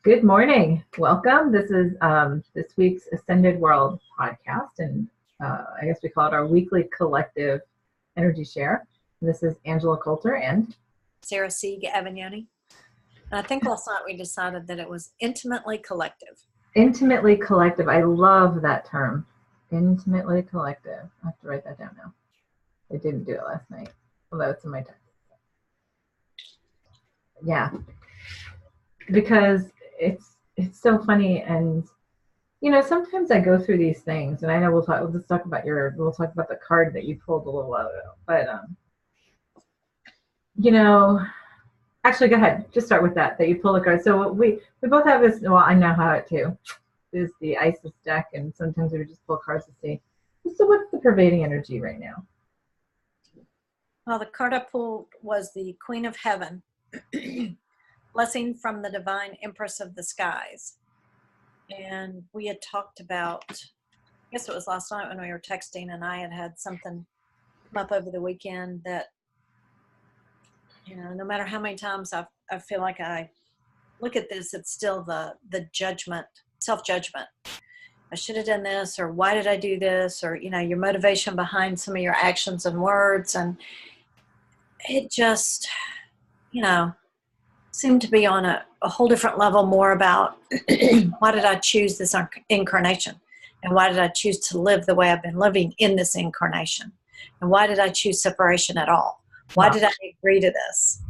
Good morning. Welcome. This is this week's Ascended World podcast, and I guess we call it our weekly collective energy share. This is Angela Coulter and Sarah Sieg Avignoni. And I think last night we decided that it was intimately collective. Intimately collective. I love that term. Intimately collective. I have to write that down now. I didn't do it last night, although it's in my text. Yeah, because it's so funny, and sometimes I go through these things, and I know we'll talk about the card that you pulled a little while ago, but actually go ahead, just start with that you pull a card. So we both have this. Well, I know how it too is the Isis deck, and sometimes we would just pull cards to see, so what's the pervading energy right now? Well, the card I pulled was the Queen of Heaven. Blessing from the Divine Empress of the Skies. And we had talked about, I guess it was last night when we were texting, and I had something come up over the weekend that, no matter how many times I feel like I look at this, it's still the judgment, self-judgment. I should have done this, or why did I do this, or, your motivation behind some of your actions and words. And it just, seemed to be on a whole different level, more about why did I choose this incarnation, and why did I choose to live the way I've been living in this incarnation, and why did I choose separation at all? Why did I agree to this?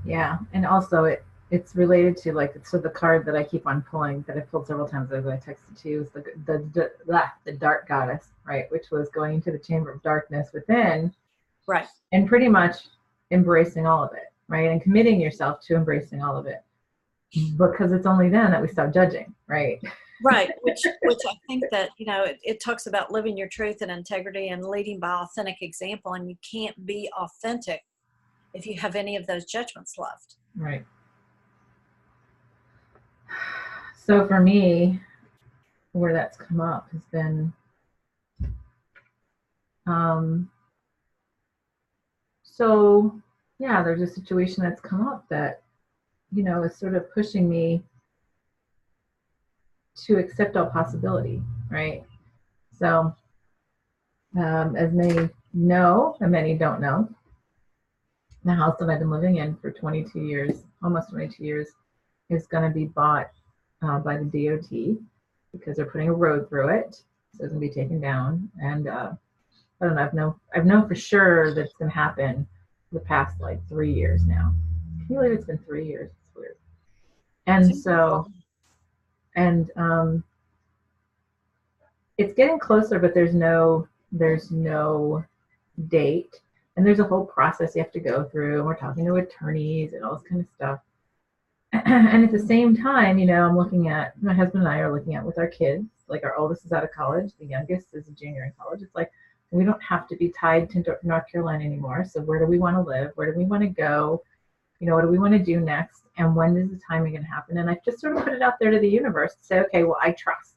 Yeah, and also it's related to the card that I keep on pulling, that I pulled several times as I texted to you, is the dark goddess, right, which was going into the chamber of darkness within, right, and pretty much embracing all of it. Right, and committing yourself to embracing all of it, because it's only then that we stop judging, right? Right, which I think that it talks about living your truth and integrity and leading by authentic example, and you can't be authentic if you have any of those judgments left. Right. So for me, where that's come up has been there's a situation that's come up that is sort of pushing me to accept all possibility, right? So as many know and many don't know, the house that I've been living in for 22 years, almost 22 years, is going to be bought by the DOT, because they're putting a road through it, so it's going to be taken down. And I don't know, I've known for sure that it's going to happen the past 3 years now. Can you believe it's been 3 years? It's weird. And so, and it's getting closer, but there's no date, and there's a whole process you have to go through, and we're talking to attorneys and all this kind of stuff. And at the same time, I'm looking at, my husband and I are looking at with our kids, our oldest is out of college, the youngest is a junior in college. It's we don't have to be tied to North Carolina anymore. So where do we want to live? Where do we want to go? What do we want to do next? And when is the timing going to happen? And I've just sort of put it out there to the universe to say, okay, well, I trust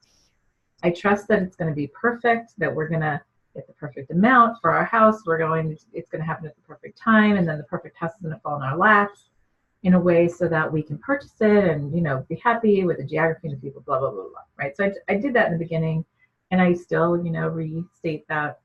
that it's going to be perfect, that we're going to get the perfect amount for our house. It's going to happen at the perfect time. And then the perfect house is going to fall in our laps in a way so that we can purchase it and, be happy with the geography and the people, blah, blah, blah, blah. Right. So I did that in the beginning, and I still, restate that.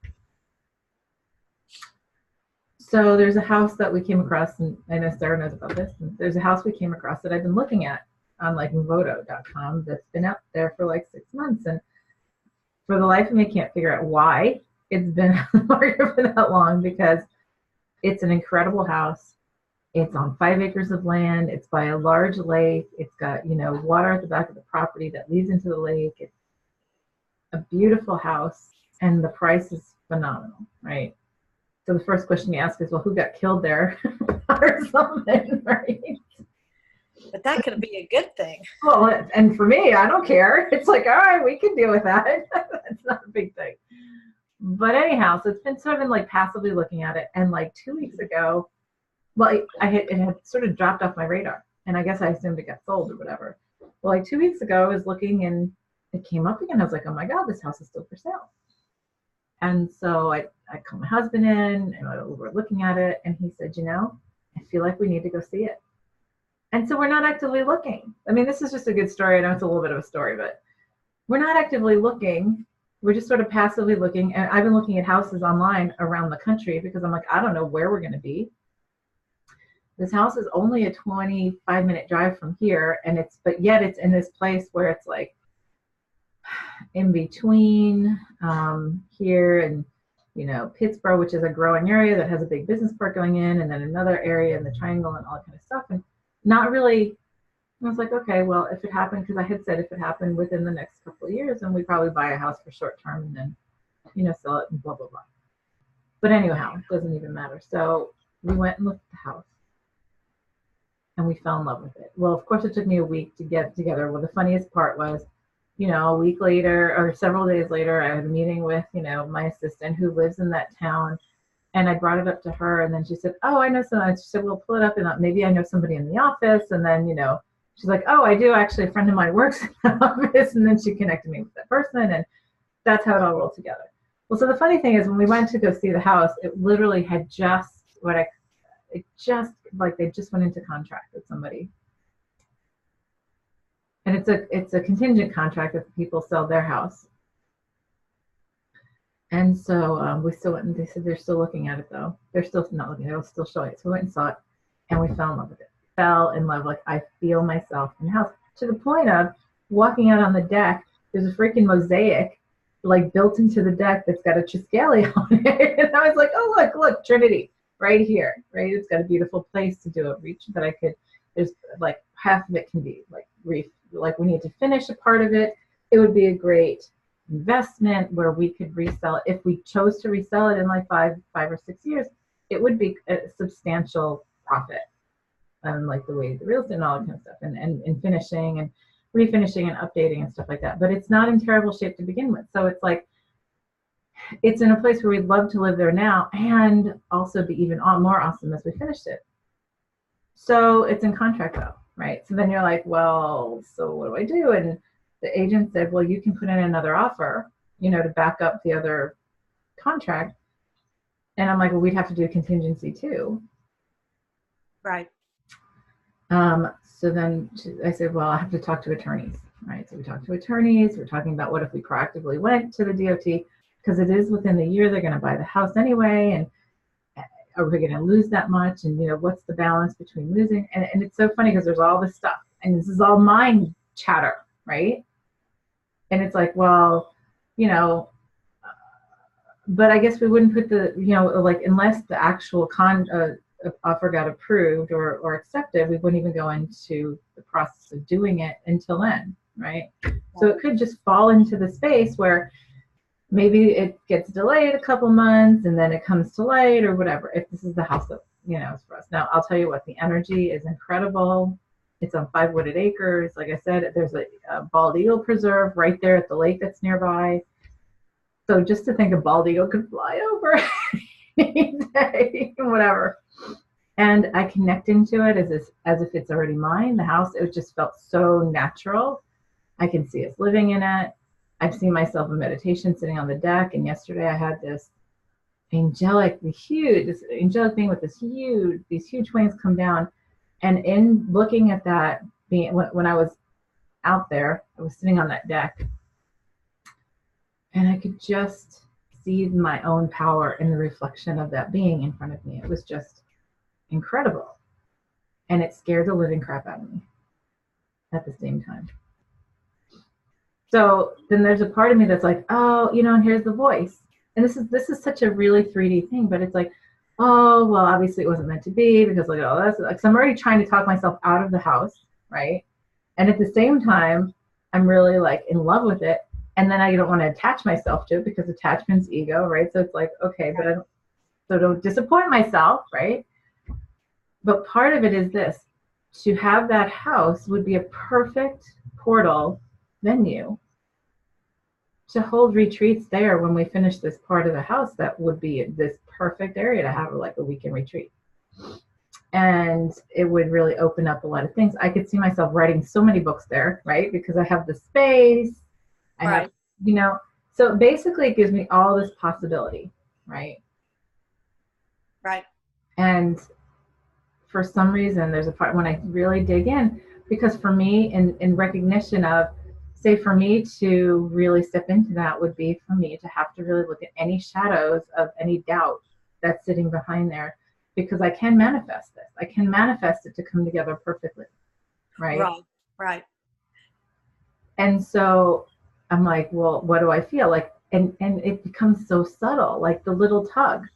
So there's a house that we came across, and I know Sarah knows about this. And there's a house we came across that I've been looking at on Movoto.com that's been out there for 6 months. And for the life of me, I can't figure out why it's been on the market for that long, because it's an incredible house. It's on 5 acres of land. It's by a large lake. It's got, water at the back of the property that leads into the lake. It's a beautiful house, and the price is phenomenal, right? So the first question you ask is, well, who got killed there or something, right? But that could be a good thing. Well, and for me, I don't care. It's all right, we can deal with that. It's not a big thing. But anyhow, so it's been sort of passively looking at it. And 2 weeks ago, well, it had sort of dropped off my radar, and I guess I assumed it got sold or whatever. Well, 2 weeks ago, I was looking, and it came up again. I was like, oh my God, this house is still for sale. And so I called my husband in, and we were looking at it, and he said, I feel like we need to go see it. And so we're not actively looking. I mean, this is just a good story. I know it's a little bit of a story, but we're not actively looking. We're just sort of passively looking. And I've been looking at houses online around the country because I'm like, I don't know where we're going to be. This house is only a 25-minute drive from here. But yet it's in this place where it's like in between here and, Pittsburgh, which is a growing area that has a big business park going in, and then another area in the triangle and all that kind of stuff. And not really, I was like, okay, well, if it happened, because I had said if it happened within the next couple of years, then we'd probably buy a house for short term and then, sell it and blah, blah, blah. But anyhow, it doesn't even matter. So we went and looked at the house and we fell in love with it. Well, of course, it took me a week to get together. Well, the funniest part was, a week later or several days later, I had a meeting with, my assistant who lives in that town. And I brought it up to her, and then she said, oh, I know someone. She said, well, pull it up, and maybe I know somebody in the office. And then, she's like, oh, I do actually. A friend of mine works in the office. And then she connected me with that person, and that's how it all rolled together. Well, so the funny thing is, when we went to go see the house, it literally had they just went into contract with somebody. And it's a contingent contract if people sell their house. And so we still went, and they said they're still looking at it though. They're still not looking, they'll still show it. So we went and saw it, and we fell in love with it. Fell in love, like I feel myself in the house, to the point of walking out on the deck. There's a freaking mosaic like built into the deck that's got a Triskele on it. And I was like, oh, look, Trinity, right here, right? It's got a beautiful place to do a reach that I could, there's like half of it can be like reef. Like we need to finish a part of it. It would be a great investment where we could resell it. If we chose to resell it in like five or 6 years, it would be a substantial profit. Like the way the real estate and all that kind of stuff, and finishing and refinishing and updating and stuff like that. But it's not in terrible shape to begin with. So it's like, it's in a place where we'd love to live there now and also be even more awesome as we finished it. So it's in contract though, right? So then you're like, well, so what do I do? And the agent said, well, you can put in another offer, to back up the other contract. And I'm like, well, we'd have to do a contingency too. Right. So then I said, well, I have to talk to attorneys, right? So we talked to attorneys. We're talking about what if we proactively went to the DOT, because it is within the year they're going to buy the house anyway. And are we going to lose that much? And, what's the balance between losing? And it's so funny because there's all this stuff, and this is all mind chatter, right? And it's like, well, but I guess we wouldn't put the, like unless the actual offer got approved or accepted, we wouldn't even go into the process of doing it until then, right? So it could just fall into the space where maybe it gets delayed a couple months and then it comes to light or whatever, if this is the house that, is for us. Now, I'll tell you what, the energy is incredible. It's on 5 wooded acres. Like I said, there's a bald eagle preserve right there at the lake that's nearby. So just to think a bald eagle could fly over any day, whatever. And I connect into it as if it's already mine. The house, it just felt so natural. I can see us living in it. I've seen myself in meditation sitting on the deck. And yesterday I had this angelic being with these huge wings come down. And in looking at that, when I was out there, I was sitting on that deck, and I could just see my own power in the reflection of that being in front of me. It was just incredible. And it scared the living crap out of me at the same time. So then there's a part of me that's like, oh, and here's the voice. And this is such a really 3D thing, but it's like, oh, well, obviously it wasn't meant to be because look at all this. Like, so I'm already trying to talk myself out of the house, right? And at the same time, I'm really like in love with it. And then I don't want to attach myself to it because attachment's ego, right? So it's like, okay, but don't disappoint myself, right? But part of it is this, to have that house would be a perfect portal venue to hold retreats there when we finish this part of the house. That would be this perfect area to have like a weekend retreat. And it would really open up a lot of things. I could see myself writing so many books there, right? Because I have the space. I have, so basically it gives me all this possibility, right? Right. And for some reason, there's a part when I really dig in, because for me, in recognition of, say, for me to really step into that would be for me to have to really look at any shadows of any doubt that's sitting behind there, because I can manifest this. I can manifest it to come together perfectly, right? Right, right, And so I'm like, well, what do I feel like? And it becomes so subtle, like the little tug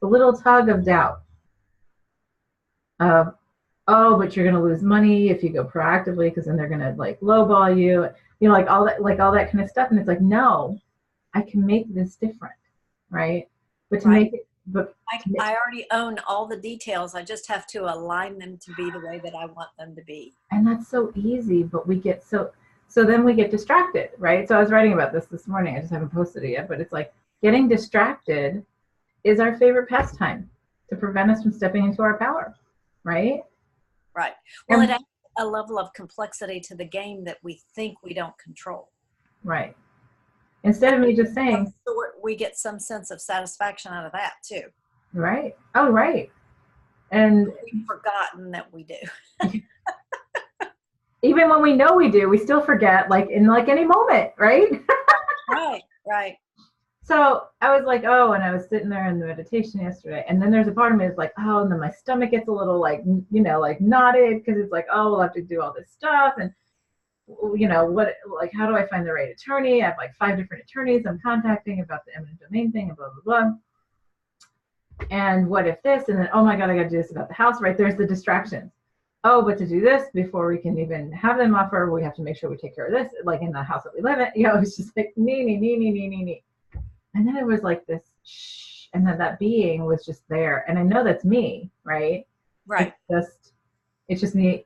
of doubt of, oh, but you're going to lose money if you go proactively, because then they're going to like lowball you, like all that kind of stuff. And it's like, no, I can make this different, right? But to right. make it, but I already own all the details. I just have to align them to be the way that I want them to be. and that's so easy, but we get so then we get distracted, right? So I was writing about this morning. I just haven't posted it yet, but it's like getting distracted is our favorite pastime to prevent us from stepping into our power, right? Right. Well, it And adds a level of complexity to the game that we think we don't control. right. Instead of me just saying, We get some sense of satisfaction out of that too. right. Oh, right. And We've forgotten that we do. even when we know we do, we still forget, like in like any moment, right? Right, right. So I was like, oh, and I was sitting there in the meditation yesterday, and then there's a part of me that's like, oh, and then my stomach gets a little like, like knotted, because it's like, oh, we'll have to do all this stuff, and what, like, how do I find the right attorney? I have like 5 different attorneys I'm contacting about the eminent domain thing, and blah blah blah. And what if this? And then, oh my God, I got to do this about the house, right? There's the distractions. Oh, but to do this before we can even have them offer, we have to make sure we take care of this, like in the house that we live in. It's just like nee. And then it was like this shh, and then that being was just there. And I know that's me, right? Right. It's just me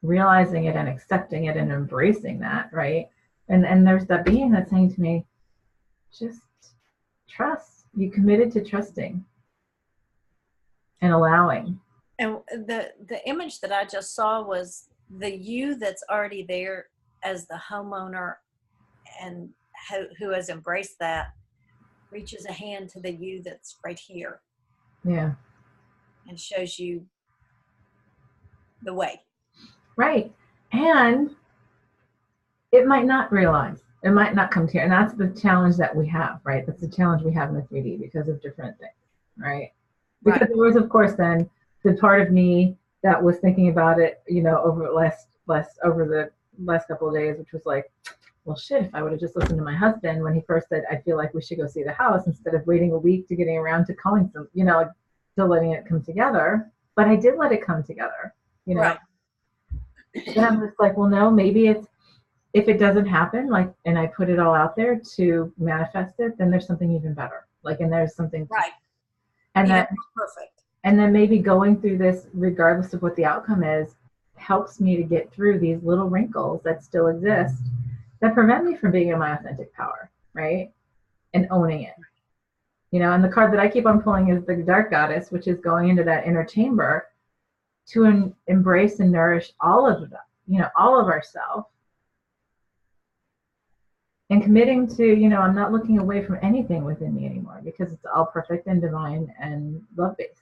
realizing it and accepting it and embracing that, right? And there's that being that's saying to me, just trust. You committed to trusting and allowing. And the image that I just saw was the you that's already there as the homeowner and who has embraced that reaches a hand to the you that's right here. Yeah. And shows you the way. Right. And it might not realize. It might not come to you. And that's the challenge that we have, right? That's the challenge we have in the 3D because of different things, right? Because right. there was, of course, then the part of me that was thinking about it, over the last couple of days, which was like, well, shit, if I would have just listened to my husband when he first said, I feel like we should go see the house, instead of waiting a week to getting around to calling some, to letting it come together. But I did let it come together, Right. And I'm just like, well, no, maybe it's, if it doesn't happen, like, and I put it all out there to manifest it, then there's something even better. Like, and there's something. Right. And even that perfect. And then maybe going through this, regardless of what the outcome is, helps me to get through these little wrinkles that still exist that prevent me from being in my authentic power, right? And owning it. And the card that I keep on pulling is the Dark Goddess, which is going into that inner chamber to embrace and nourish all of them, all of ourselves. And committing to, I'm not looking away from anything within me anymore, because it's all perfect and divine and love-based.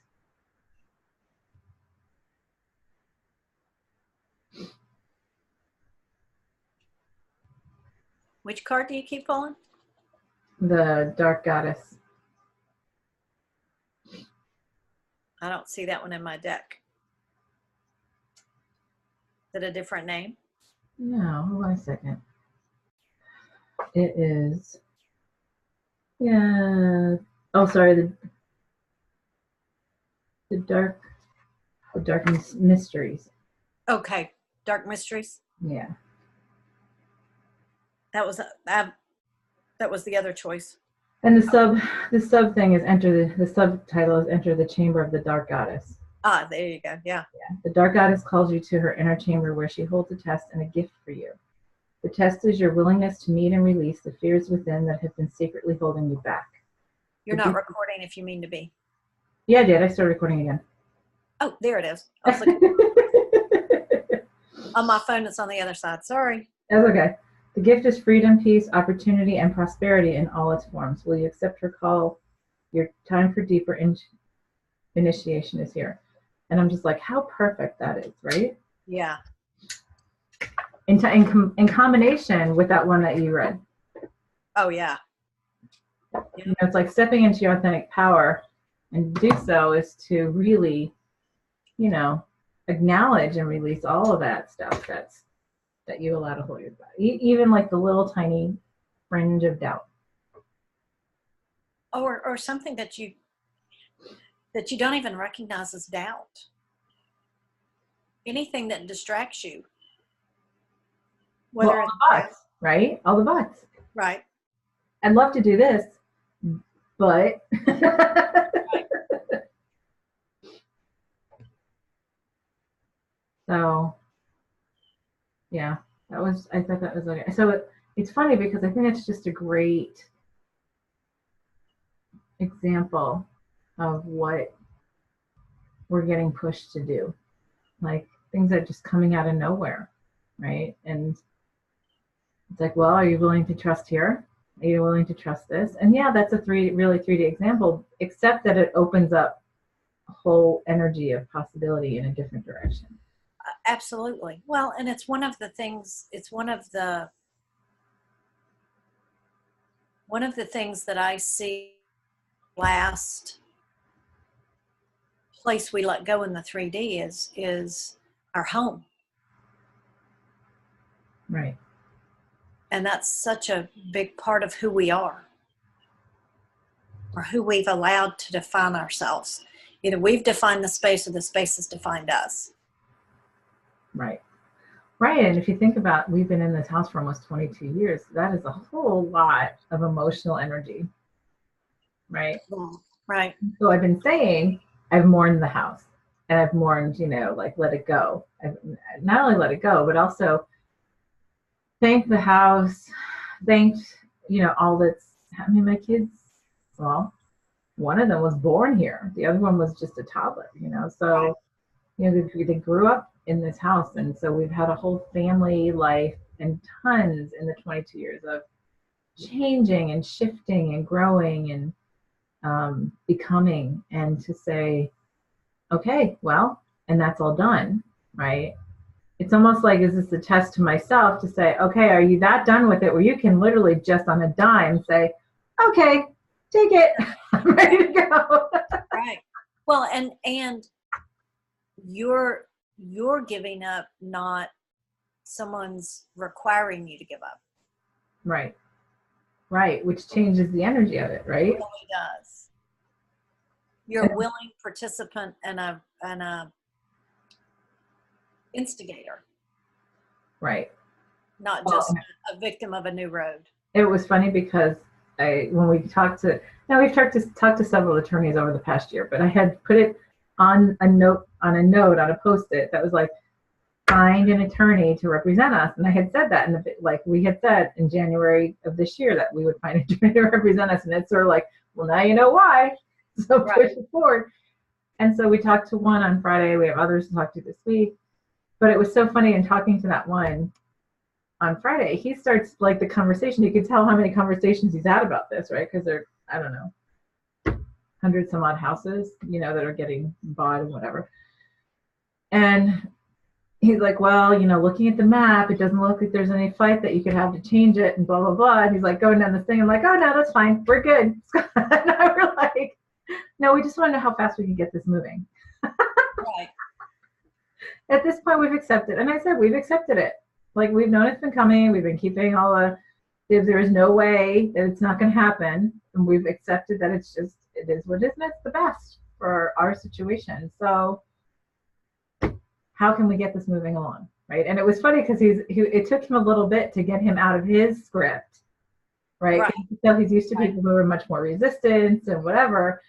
Which card do you keep pulling? The Dark Goddess. I don't see that one in my deck. Is it a different name? No, hold on a second. It is, yeah. Oh, sorry. The dark mysteries. Okay, Dark Mysteries. Yeah. That was the other choice. And the sub thing is the subtitle is Enter the Chamber of the Dark Goddess. Ah, there you go. Yeah. The Dark Goddess calls you to her inner chamber, where she holds a test and a gift for you. The test is your willingness to meet and release the fears within that have been secretly holding you back. You're not recording if you mean to be. Yeah, I did. I started recording again. Oh, there it is. I was looking on my phone. It's on the other side. Sorry. That's okay. The gift is freedom, peace, opportunity, and prosperity in all its forms. Will you accept her call? Your time for deeper initiation is here. And I'm just like, how perfect that is, right? Yeah. In combination with that one that you read. Oh, yeah. You know, it's like stepping into your authentic power, and to do so is to really, you know, acknowledge and release all of that stuff that you allow to hold your body, even like the little tiny fringe of doubt. Or something that you don't even recognize as doubt. Anything that distracts you. Whether all the buts, right? All the buts. Right. I'd love to do this, but Right. So yeah, I thought that was like, so it's funny because I think it's just a great example of what we're getting pushed to do, like things that are just coming out of nowhere, right? And it's like, well, are you willing to trust here? Are you willing to trust this? And yeah, that's a 3D example, except that it opens up a whole energy of possibility in a different direction. Absolutely. Well, and it's one of the things that I see last place we let go in the 3D is our home. Right. And that's such a big part of who we are, or who we've allowed to define ourselves. Either we've defined the space or the space has defined us. Right. Right. And if you think about, we've been in this house for almost 22 years. That is a whole lot of emotional energy. Right. Right. So I've been saying I've mourned the house, and I've mourned, you know, like let it go. I've not only let it go, but also thanked the house, thanked, you know, all that's, I mean, my kids, well, one of them was born here. The other one was just a toddler, you know, so, you know, they grew up in this house. And so we've had a whole family life and tons in the 22 years of changing and shifting and growing and becoming, and to say, okay, well, and that's all done, right? It's almost like, is this a test to myself to say, okay, are you that done with it where you can literally just on a dime say, okay, take it, I'm ready to go. Right. Well, and you're giving up, not someone's requiring you to give up. Right. Right. Which changes the energy of it, right? It really does. You're a willing participant and a instigator. Right. Not just a victim of a new road. It was funny because when we talked to, now we've talked to several attorneys over the past year, but I had put it on a note on a Post-it that was like, find an attorney to represent us. And I had said that, and like we had said in January of this year that we would find an attorney to represent us. And it's sort of like, well, now you know why. So push it forward. And so we talked to one on Friday. We have others to talk to this week. But it was so funny in talking to that one on Friday. He starts like the conversation. You could tell how many conversations he's had about this, right? Because they're, I don't know, 100 some odd houses, you know, that are getting bought and whatever. And he's like, well, you know, looking at the map, it doesn't look like there's any fight that you could have to change it and blah, blah, blah. And he's like going down this thing. I'm like, oh, no, that's fine. We're good. And I were like, no, we just want to know how fast we can get this moving. Right. At this point, we've accepted. And I said, we've accepted it. Like, we've known it's been coming. We've been keeping all the, if there is no way that it's not going to happen. And we've accepted that it's just, it is what it is. And it's the best for our situation. So how can we get this moving along, right? And it was funny because it took him a little bit to get him out of his script, right? So he's used to people who are much more resistant and whatever.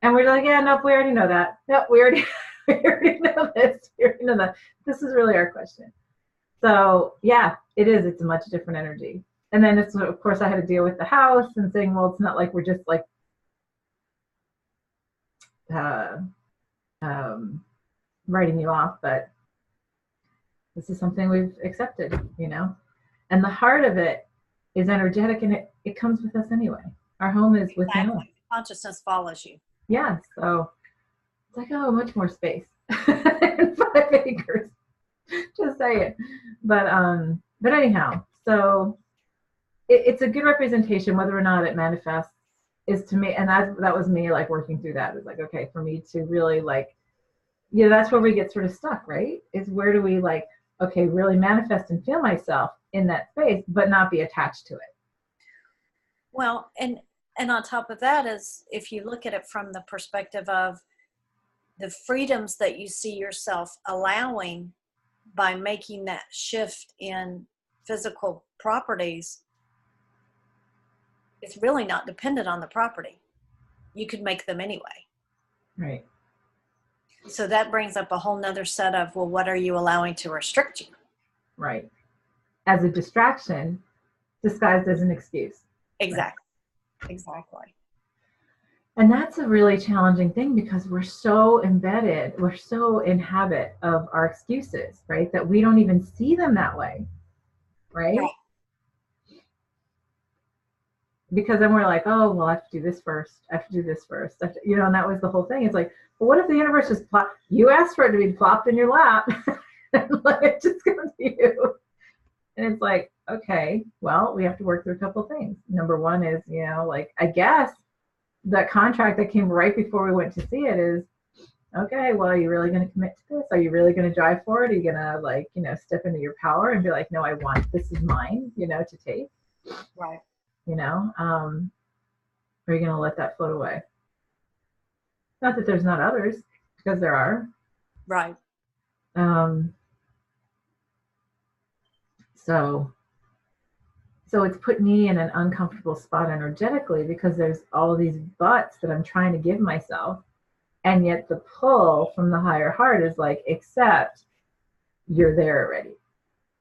And we're like, yeah, nope, we already know that. Nope, we already know this. We already know that. This is really our question. So yeah, it is. It's a much different energy. And then it's, of course, I had to deal with the house and saying, well, it's not like we're just like writing you off, but this is something we've accepted, you know. And the heart of it is energetic, and it comes with us anyway. Our home is within us. Consciousness follows you. Yeah, so it's like, oh, much more space. 5 acres. Just say it. But anyhow, so it's a good representation, whether or not it manifests is to me, and that was me like working through that. It's like, okay, for me to really like, that's where we get sort of stuck, right? Is where do we like, okay, really manifest and feel myself in that space, but not be attached to it. Well, and on top of that is, if you look at it from the perspective of the freedoms that you see yourself allowing by making that shift in physical properties, it's really not dependent on the property. You could make them anyway. Right. So that brings up a whole nother set of, well, what are you allowing to restrict you? Right. As a distraction disguised as an excuse. Exactly. Right. Exactly. And that's a really challenging thing because we're so embedded, we're so in habit of our excuses, right? That we don't even see them that way, right? Right. Because then we're like, oh, well, I have to do this first. I have to do this first. And that was the whole thing. It's like, well, what if the universe just you asked for it to be plopped in your lap and let it just come to you? And it's like, okay, well, we have to work through a couple of things. Number one is, like, I guess that contract that came right before we went to see it is, okay, well, are you really going to commit to this? Are you really going to drive for it? Are you going to, like, step into your power and be like, no, I want, this is mine, to take? Right. Are you going to let that float away? Not that there's not others, because there are. Right. So it's put me in an uncomfortable spot energetically because there's all these buts that I'm trying to give myself. And yet the pull from the higher heart is like, except you're there already.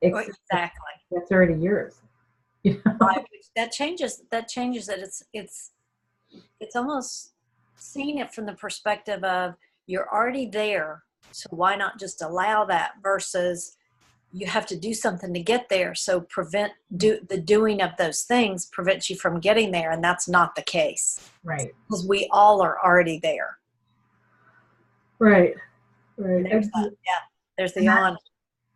Exactly. That's already yours. Right. That changes that it's almost seeing it from the perspective of you're already there. So why not just allow that versus you have to do something to get there. So the doing of those things prevents you from getting there. And that's not the case. Right. Because we all are already there. Right. There's the on.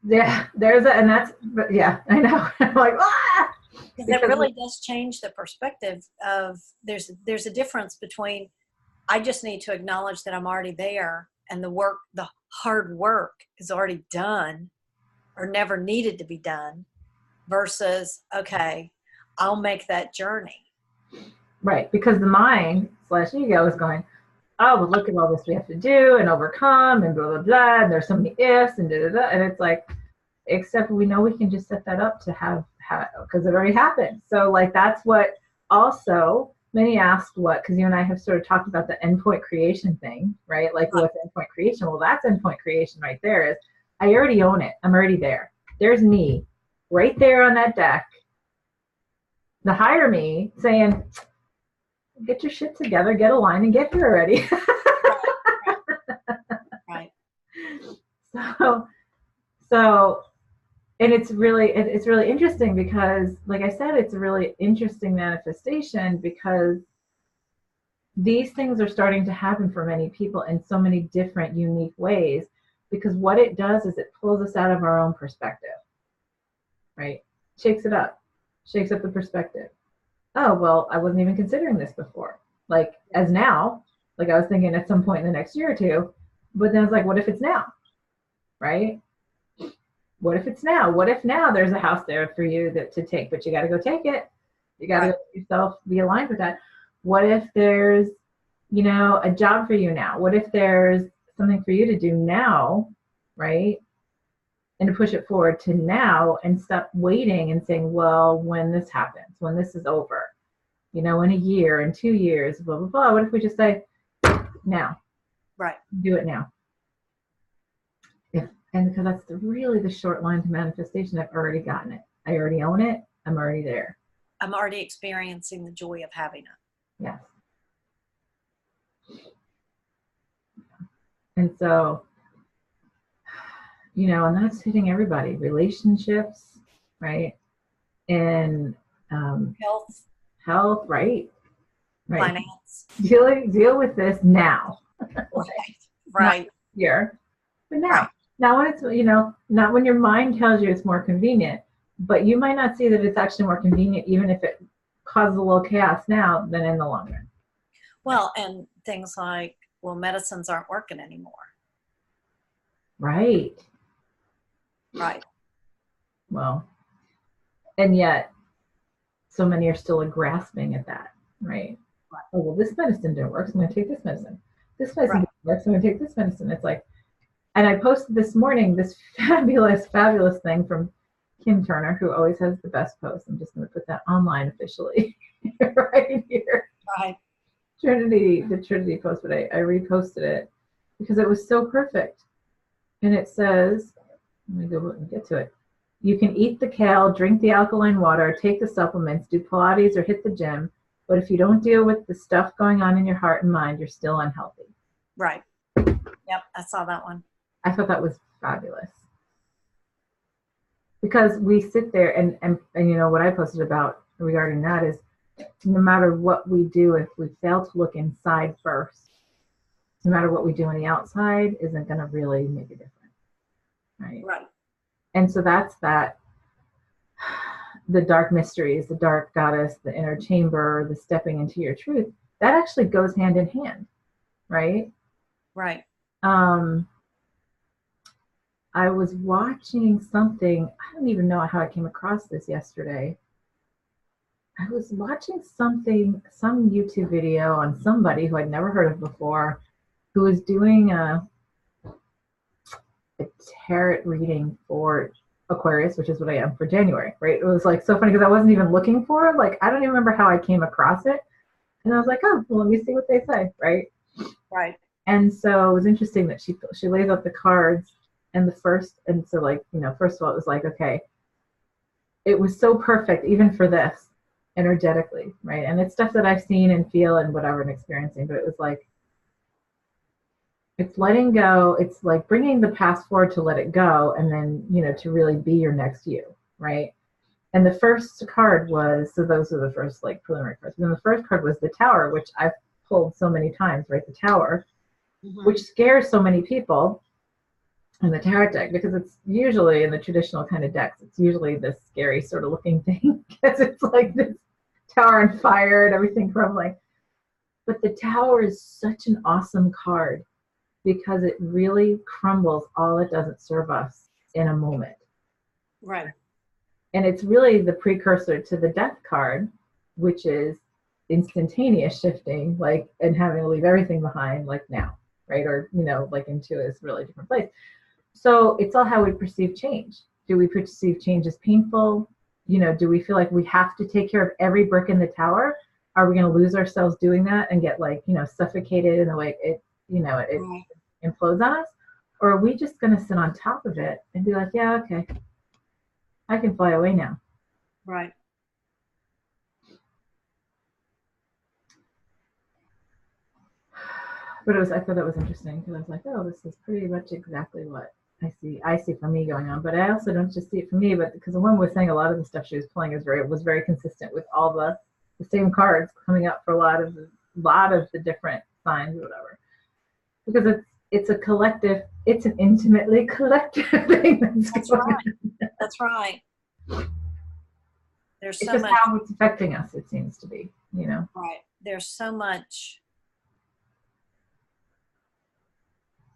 Yeah, and that's, yeah, I know. I'm like, ah! Because it really does change the perspective of there's a difference between I just need to acknowledge that I'm already there and the hard work is already done or never needed to be done versus, okay, I'll make that journey. Right, because the mind / ego is going, oh, well, look at all this we have to do and overcome and blah, blah, blah, and there's so many ifs and da-da-da, and it's like, except we know we can just set that up to have because it already happened. So, like, that's what also, many asked what, because you and I have sort of talked about the endpoint creation thing, right? Like, what's endpoint creation? Well, that's endpoint creation right there is, I already own it. I'm already there. There's me right there on that deck. The higher me saying, get your shit together, get a line, and get here already. Right. So, and it's really interesting because, like I said, it's a really interesting manifestation because these things are starting to happen for many people in so many different, unique ways. Because what it does is it pulls us out of our own perspective, right? Shakes it up, shakes up the perspective. Oh, well, I wasn't even considering this before. Like, as now, like I was thinking at some point in the next year or two, but then it's like, what if it's now, right? What if it's now? What if now there's a house there for you to take, but you got to go take it. You got to go yourself be aligned with that. What if there's, a job for you now? What if there's something for you to do now, right? And to push it forward to now and stop waiting and saying, well, when this happens, when this is over, in a year, in 2 years, blah, blah, blah. What if we just say, now? Right. Do it now. And because that's really the short line to manifestation. I've already gotten it. I already own it. I'm already there. I'm already experiencing the joy of having it. Yes. And so, and that's hitting everybody. Relationships, right? And health, right? Finance. Deal with this now. Right. Here. But now, Right. now when it's, not when your mind tells you it's more convenient, but you might not see that it's actually more convenient, even if it causes a little chaos now than in the long run. Well, and things like, well, medicines aren't working anymore. Right. Right. Well, and yet so many are still grasping at that, right? Right. Oh, well, this medicine didn't work, so I'm going to take this medicine. This medicine Right. didn't work, so I'm going to take this medicine. It's like, and I posted this morning this fabulous, fabulous thing from Kim Turner, who always has the best posts. I'm just going to put that online officially right here. Right. The Trinity post, but I reposted it because it was so perfect. And it says, let me go and get to it. You can eat the kale, drink the alkaline water, take the supplements, do Pilates, or hit the gym. But if you don't deal with the stuff going on in your heart and mind, you're still unhealthy. Right. Yep. I saw that one. I thought that was fabulous. Because we sit there and what I posted about regarding that is no matter what we do, if we fail to look inside first, no matter what we do on the outside isn't going to really make a difference. Right. Right. And so that's that. The dark mysteries, the dark goddess, the inner chamber, the stepping into your truth, that actually goes hand in hand, right? Right. I was watching something, I don't even know how I came across this yesterday. I was watching something, some YouTube video on somebody who I'd never heard of before, who was doing a tarot reading for Aquarius, which is what I am for January, right? It was like so funny because I wasn't even looking for it. Like, I don't even remember how I came across it. And I was like, oh, well, let me see what they say, right? Right. And so it was interesting that she lays out the cards and first of all, it was like, okay, it was so perfect, even for this energetically, right? And it's stuff that I've seen and feel and whatever and experiencing, but it was like, it's letting go. It's like bringing the past forward to let it go, and then, to really be your next you, right? And the first card was, so those are the first like preliminary cards. And then the first card was the Tower, which I've pulled so many times, right? The Tower, which scares so many people in the tarot deck, because it's usually in the traditional kind of decks, it's usually this scary sort of looking thing, because it's like this tower on fire and everything crumbling. But the Tower is such an awesome card because it really crumbles all it doesn't serve us in a moment. Right. And it's really the precursor to the Death card, which is instantaneous shifting, like, and having to leave everything behind, like now, right? Or, like into this really different place. So it's all how we perceive change. Do we perceive change as painful? Do we feel like we have to take care of every brick in the tower? Are we going to lose ourselves doing that and get suffocated in the way it implodes on us? Or are we just going to sit on top of it and be like, yeah, okay, I can fly away now. Right. But I thought that was interesting because I was like, oh, this is pretty much exactly what I see for me going on. But I also don't just see it for me, but because the woman was saying a lot of the stuff she was playing was very consistent with all the same cards coming up for a lot of the different signs or whatever. Because it's a collective, it's an intimately collective thing that's going right. on. That's right. There's it's so just much. how it's affecting us, it seems to be, Right. There's so much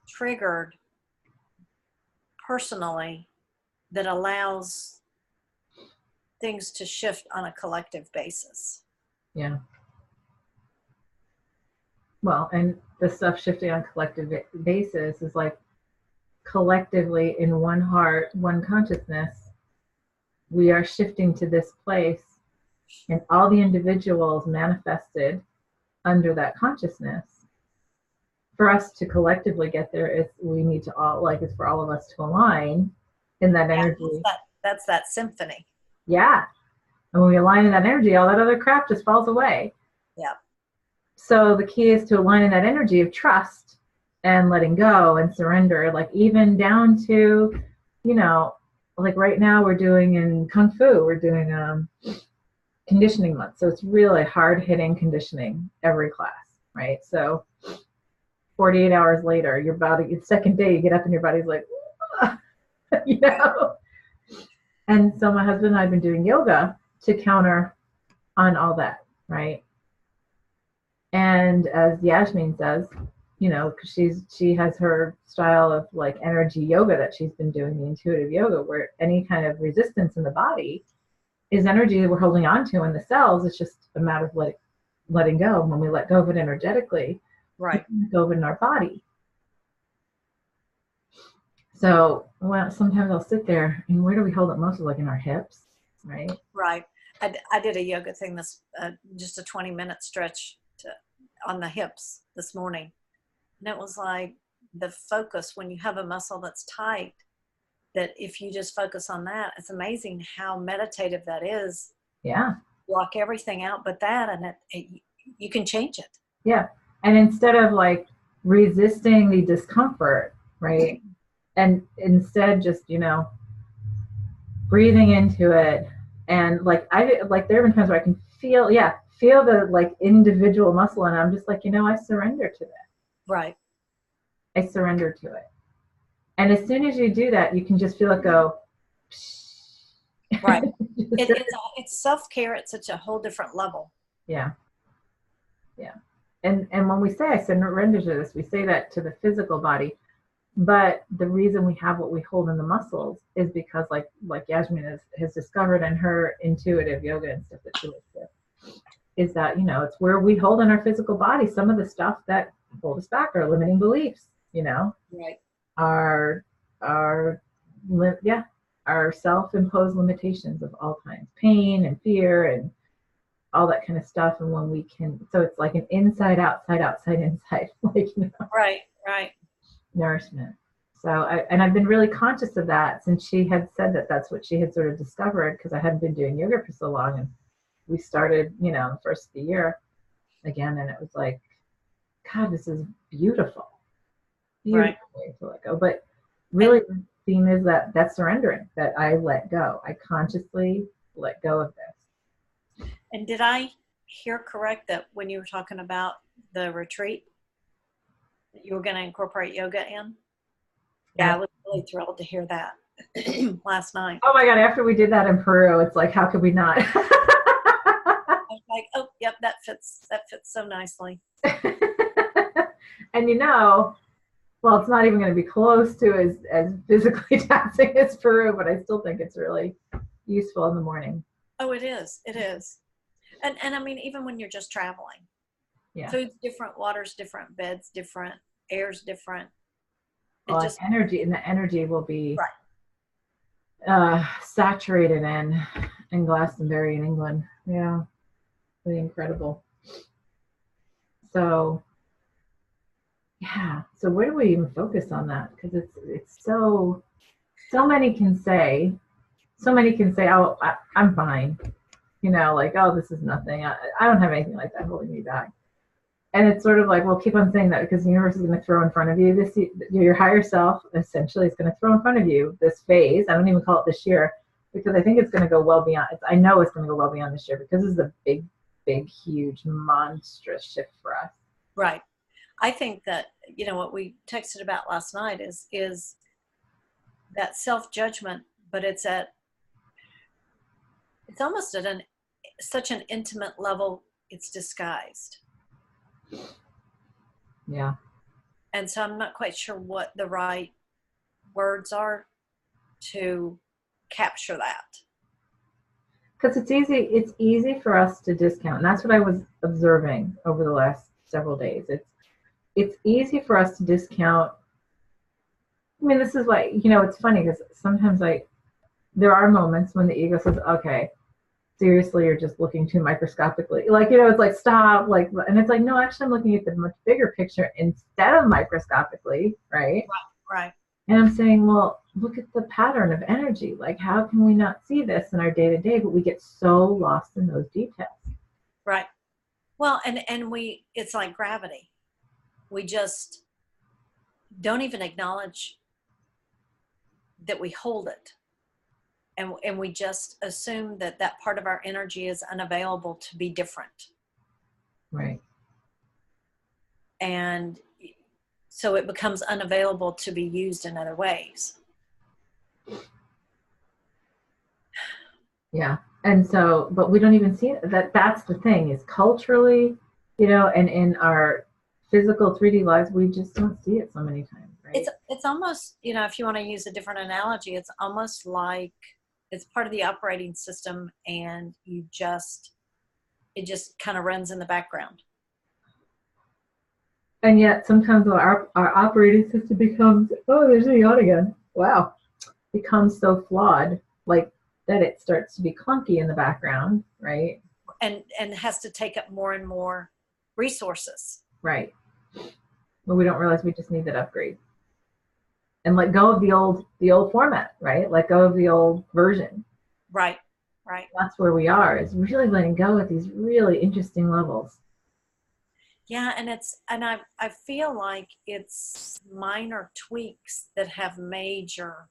triggered personally that allows things to shift on a collective basis. Yeah. Well, and the stuff shifting on collective basis is like collectively in one heart, one consciousness, we are shifting to this place, and all the individuals manifested under that consciousness. For us to collectively get there, we need to all, it's for all of us to align in that energy. That's that symphony. Yeah. And when we align in that energy, all that other crap just falls away. Yeah. So the key is to align in that energy of trust and letting go and surrender, even down to, right now we're doing in Kung Fu, we're doing conditioning month. So it's really hard hitting conditioning every class, right? So 48 hours later, your body, the second day you get up and your body's like, you know? And so my husband and I have been doing yoga to counter on all that, right? And as Yasmin says, you know, because she has her style of like energy yoga that she's been doing, the intuitive yoga, where any kind of resistance in the body is energy that we're holding on to in the cells. It's just a matter of letting go. When we let go of it energetically, Right. we let go of it in our body. So well, sometimes I'll sit there and where do we hold it most? Like in our hips, right? Right. I did a yoga thing just a 20-minute stretch on the hips this morning. And it was like the focus when you have a muscle that's tight, that if you just focus on that, it's amazing how meditative that is. Yeah. Block everything out but that, and you can change it. Yeah. And instead of like resisting the discomfort, right? And instead just, you know, breathing into it. And like there have been times where I can feel the like individual muscle, and I'm just like, you know, I surrender to that. Right. I surrender to it. And as soon as you do that, you can just feel it go. Right. It's self-care at such a whole different level. Yeah. Yeah. And when we say I surrender to this, we say that to the physical body. But the reason we have what we hold in the muscles is because like Yasmin has discovered in her intuitive yoga and stuff that she works with, is that, you know, it's where we hold in our physical body some of the stuff that hold us back, our limiting beliefs, you know, right, our our self-imposed limitations of all kinds, pain and fear and all that kind of stuff. And when we can, so it's like an inside outside outside inside, like, you know, right nourishment. So I've been really conscious of that since she had said that that's what she had sort of discovered, because I hadn't been doing yoga for so long, and we started, you know, the first of the year again, and it was like, God, this is beautiful right. way to let go. But really, the theme is that surrendering, that I let go, I consciously let go of this. And did I hear correct that when you were talking about the retreat, that you were going to incorporate yoga in? Yeah, I was really thrilled to hear that last night. Oh my God, after we did that in Peru, it's like, how could we not? I was like, oh, yep, that fits so nicely. And you know, well, it's not even going to be close to as physically taxing as Peru, but I still think it's really useful in the morning. Oh, it is. It is. And I mean, even when you're just traveling, Yeah. food's different, water's different, bed's different, air's different. Well, just energy, and the energy will be right. Saturated in Glastonbury in England. Yeah, really incredible. So yeah, so where do we even focus on that? Because it's so many can say, oh, I'm fine, you know, like, oh, this is nothing. I don't have anything like that holding me back. And it's sort of like, well, keep on saying that, because the universe is going to throw in front of you this, your higher self essentially is going to throw in front of you this phase. I don't even call it this year, because I think it's going to go well beyond. I know it's going to go well beyond this year, because this is a big, huge, monstrous shift for us. Right. I think that, you know, what we texted about last night is that self-judgment, but it's almost at such an intimate level, it's disguised. Yeah. And so I'm not quite sure what the right words are to capture that. Because it's easy for us to discount. And that's what I was observing over the last several days. It's easy for us to discount. I mean, this is why, you know, it's funny, because sometimes there are moments when the ego says, okay, seriously, you're just looking too microscopically. Like, you know, it's like, stop. Like, and it's like, no, actually, I'm looking at the much bigger picture instead of microscopically, right? Right. And I'm saying, well, look at the pattern of energy. Like, how can we not see this in our day to day? But we get so lost in those details. Right. Well, and it's like gravity. We just don't even acknowledge that we hold it. And we just assume that part of our energy is unavailable to be different. Right. And so it becomes unavailable to be used in other ways. Yeah. And so, but we don't even see that. That's the thing, is culturally, and in our physical 3D lives, we just don't see it so many times, right? It's almost, if you want to use a different analogy, it's almost like it's part of the operating system, and it just kind of runs in the background. And yet sometimes our operating system becomes, oh, there's a yawn again. Wow. Becomes so flawed, like that it starts to be clunky in the background, right? And has to take up more and more resources. Right. But we don't realize we just need that upgrade. And let go of the old format, right? Let go of the old version. Right. That's where we are, is really letting go at these really interesting levels. Yeah, and I feel like it's minor tweaks that have major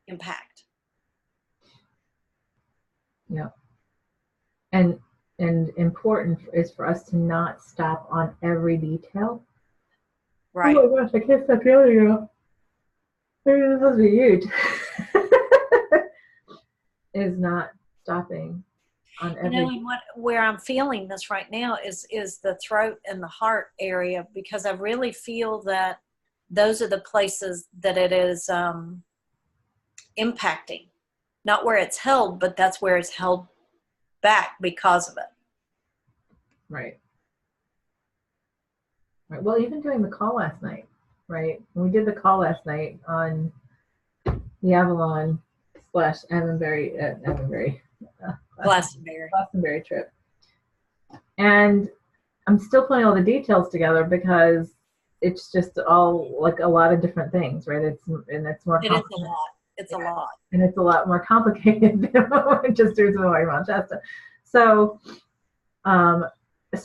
impact. Yeah. And important is for us to not stop on every detail. Right. Oh my gosh, I can't stop yelling now. Maybe this must be huge. Is not stopping on every. And where I'm feeling this right now is the throat and the heart area, because I really feel that those are the places that it is impacting. Not where it's held, but that's where it's held back because of it. Right. Well, even doing the call last night, right? When we did the call last night on the Avalon / Avonbury, Glastonbury trip, and I'm still putting all the details together because it's just all like a lot of different things, right? It's more. It is a lot. It's a lot. And it's a lot more complicated than just doing something like Mount Shasta. So,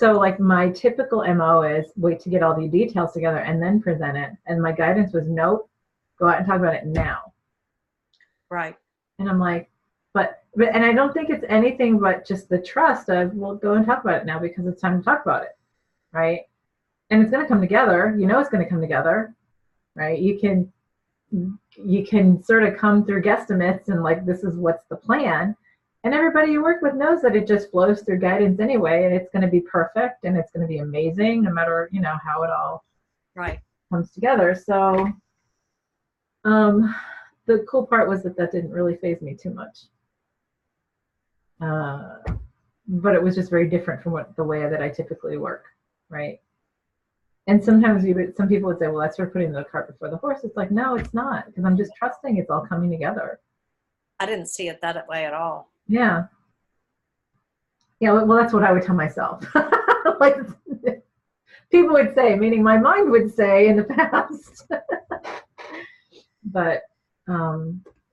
like my typical MO is wait to get all the details together and then present it. And my guidance was, nope, go out and talk about it now. Right. And I'm like, but and I don't think it's anything but just the trust of, well, go and talk about it now because it's time to talk about it, right? And it's going to come together. It's going to come together, right? You can sort of come through guesstimates and like, this is what's the plan. And everybody you work with knows that it just flows through guidance anyway, and it's going to be perfect and it's going to be amazing no matter, how it all comes together. So the cool part was that didn't really faze me too much. But it was just very different from the way that I typically work, right? And sometimes some people would say, well, that's for putting the cart before the horse. It's like, no, it's not, because I'm just trusting it's all coming together. I didn't see it that way at all. Yeah. Yeah, well, that's what I would tell myself. Like people would say, meaning my mind would say in the past. But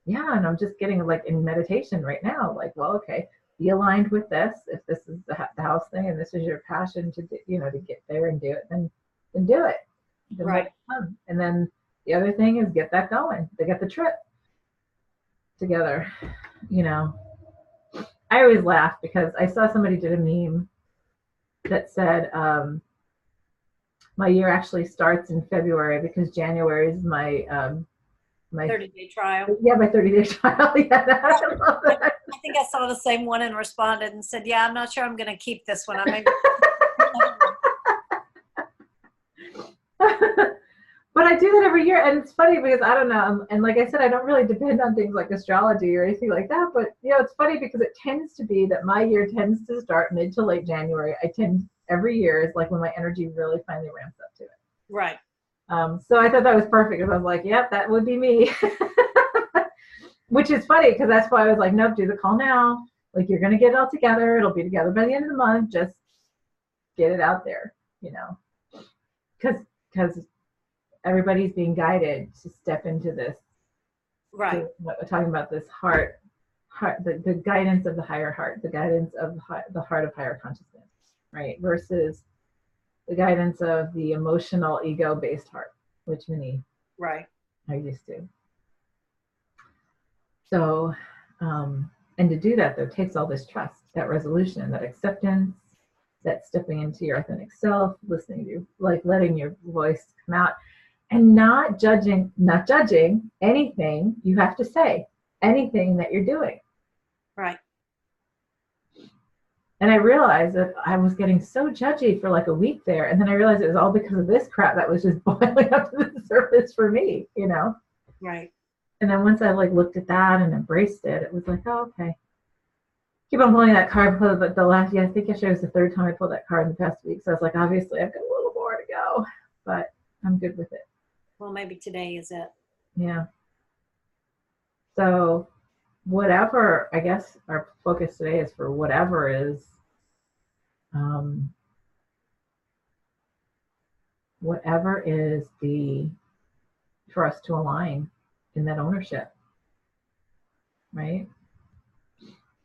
yeah, and I'm just getting like in meditation right now, like, well, okay, be aligned with this. If this is the house thing and this is your passion to get there and do it, then do it. Then right. And then the other thing is get that going. They get the trip together. I always laugh because I saw somebody did a meme that said, my year actually starts in February because January is my 30-day trial. Yeah, my 30-day trial. Yeah, I love that. I think I saw the same one and responded and said, yeah, I'm not sure I'm going to keep this one. I may. But I do that every year, and it's funny because I don't know, and like I said, I don't really depend on things like astrology or anything like that, but it's funny because it tends to be that my year tends to start mid to late January. Every year is like when my energy really finally ramps up to it. Right. So I thought that was perfect because I was like, yep, that would be me. Which is funny because that's why I was like, nope, do the call now. Like, you're going to get it all together. It'll be together by the end of the month. Just get it out there, because everybody's being guided to step into this. Right. What we're talking about, this heart, the guidance of the higher heart, the guidance of the heart of higher consciousness, right? Versus the guidance of the emotional ego-based heart, which many are used to. So, and to do that, though, takes all this trust, that resolution, that acceptance, That stepping into your authentic self, listening to, like, letting your voice come out, and not judging anything you have to say, anything that you're doing. Right. And I realized that I was getting so judgy for like a week there. And then I realized it was all because of this crap that was just boiling up to the surface for me, you know? Right. And then once I like looked at that and embraced it, it was like, oh, okay. Keep on pulling that card, but the last, I think yesterday was the third time I pulled that card in the past week. So I was like, obviously I've got a little more to go, but I'm good with it. Well, maybe today is it. Yeah. So whatever, I guess our focus today is for whatever is, um, whatever is the, for us to align in that ownership, right?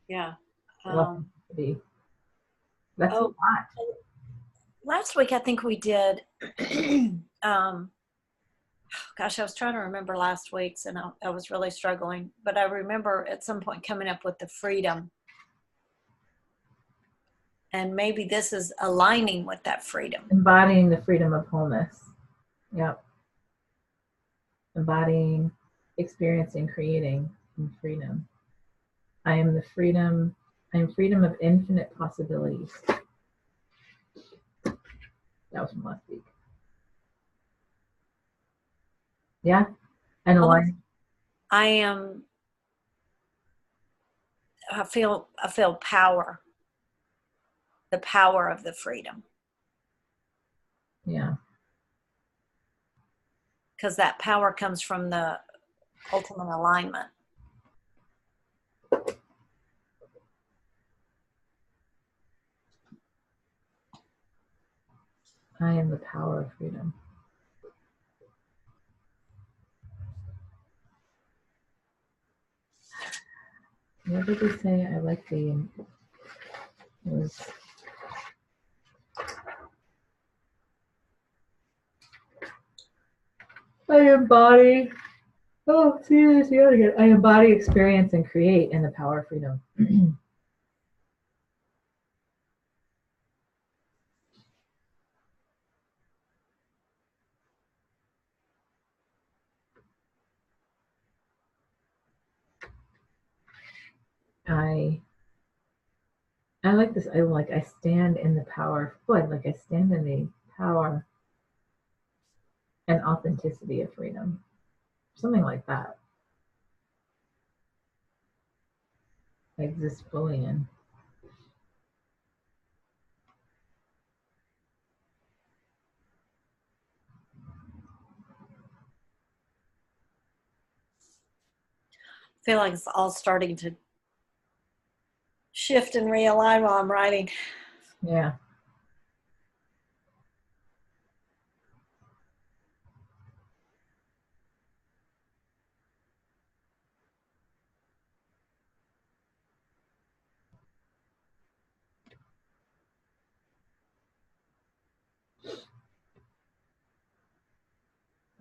Yeah. Authenticity. That's a Oh, lot. last week I think we did. Gosh, I was trying to remember last week's, and I was really struggling. But I remember at some point coming up with the freedom, and maybe this is aligning with that freedom. Embodying the freedom of wholeness. Yep. Embodying, experiencing, creating in freedom. I am the freedom. I am freedom of infinite possibilities. That was from last week. Yeah. And align. I am. I feel power. The power of the freedom. Yeah. Because that power comes from the ultimate alignment. I am the power of freedom. What did they say? I like the, it was, I embody, oh, see this, you again. I embody, experience, and create in the power of freedom. I like this. I stand in the power. Good. Like I stand in the power and authenticity of freedom. Something like that. I exist fully in. I feel like it's all starting to shift and realign while I'm writing. Yeah.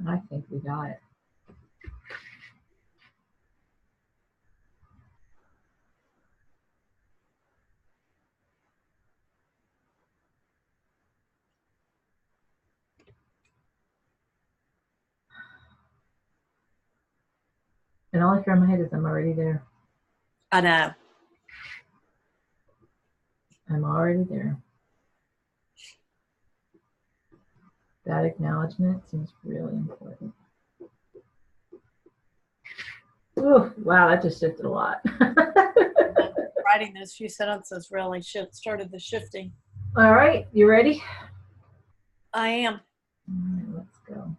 I think we got it. And all I hear in my head is I'm already there. I know. I'm already there. That acknowledgement seems really important. Ooh, wow, that just shifted a lot. Writing those few sentences really started the shifting. All right, you ready? I am. All right, let's go.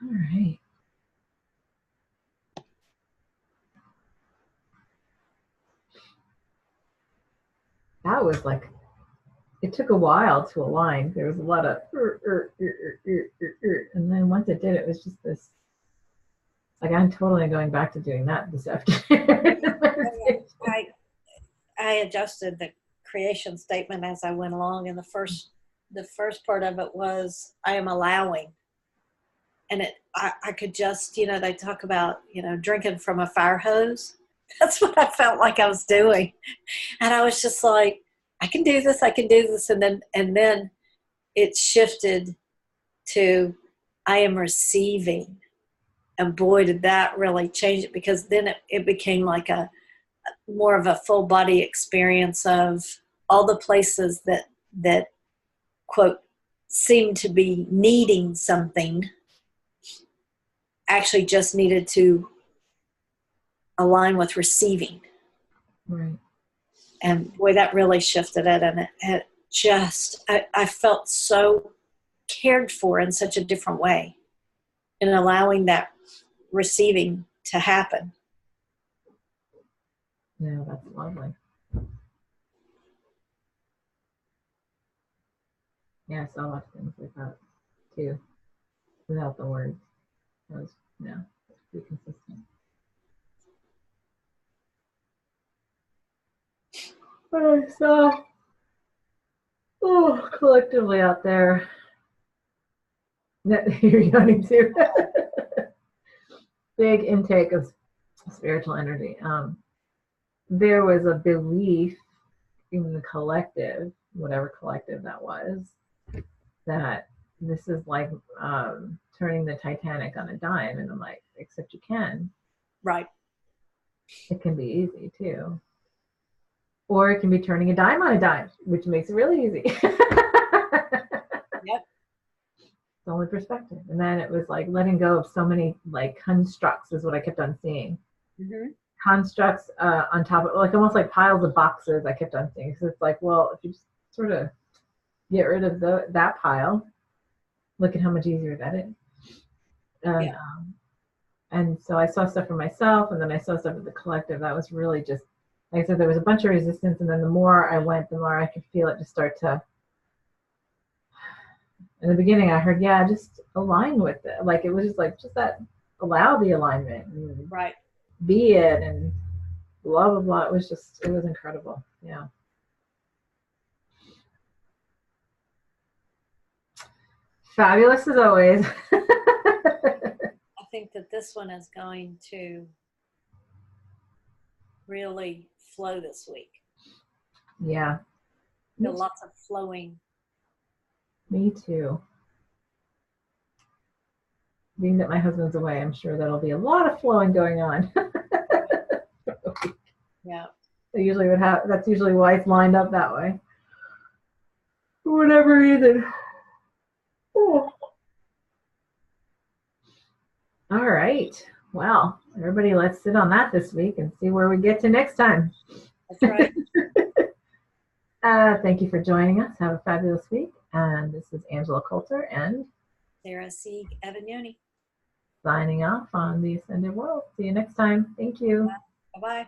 All right. That was like, it took a while to align. There was a lot of, and then once it did, it was just this, like, I'm totally going back to doing that this afternoon. I adjusted the creation statement as I went along, and the first part of it was I am allowing, and I could just, you know, they talk about, you know, drinking from a fire hose. That's what I felt like I was doing, and I was just like, I can do this, I can do this, and then it shifted to I am receiving, and boy, did that really change it, because then it became like a more of a full body experience of all the places that quote seemed to be needing something actually just needed to align with receiving. Right. And boy, that really shifted it. And it just, I felt so cared for in such a different way in allowing that receiving to happen. Yeah, that's lovely. Yeah, I saw a lot of things like that too, without the words. That was, yeah, it's pretty consistent. But I saw, oh, collectively out there, that you're yawning too. Big intake of spiritual energy. There was a belief in the collective, whatever collective that was, that this is like turning the Titanic on a dime. And I'm like, except you can. Right. It can be easy too. Or it can be turning a dime on a dime, which makes it really easy. Yep. It's only perspective. And then it was like letting go of so many like constructs is what I kept on seeing. Mm-hmm. Constructs on top of, like, almost like piles of boxes I kept on seeing. So it's like, well, if you just sort of get rid of that pile, look at how much easier that is. And Yeah. And so I saw stuff for myself, and then I saw stuff with the collective. That was really just, like I said, there was a bunch of resistance, and then the more I went, the more I could feel it just start to. In the beginning, I heard, yeah, just align with it. Like, it was just like, just that, allow the alignment and Right. be it, and blah, blah, blah. It was just, it was incredible. Yeah. Fabulous as always. I think that this one is going to really flow this week. Yeah. Feel lots of flowing. Me too. Being that my husband's away, I'm sure there'll be a lot of flowing going on. Yeah. They usually would have, that's usually why it's lined up that way. For whatever reason. Oh. All right. Well, everybody, let's sit on that this week and see where we get to next time. That's right. Thank you for joining us. Have a fabulous week. And this is Angela Coulter and Sarah Sieg Evagnoni. signing off on the Ascended World. See you next time. Thank you. Bye-bye.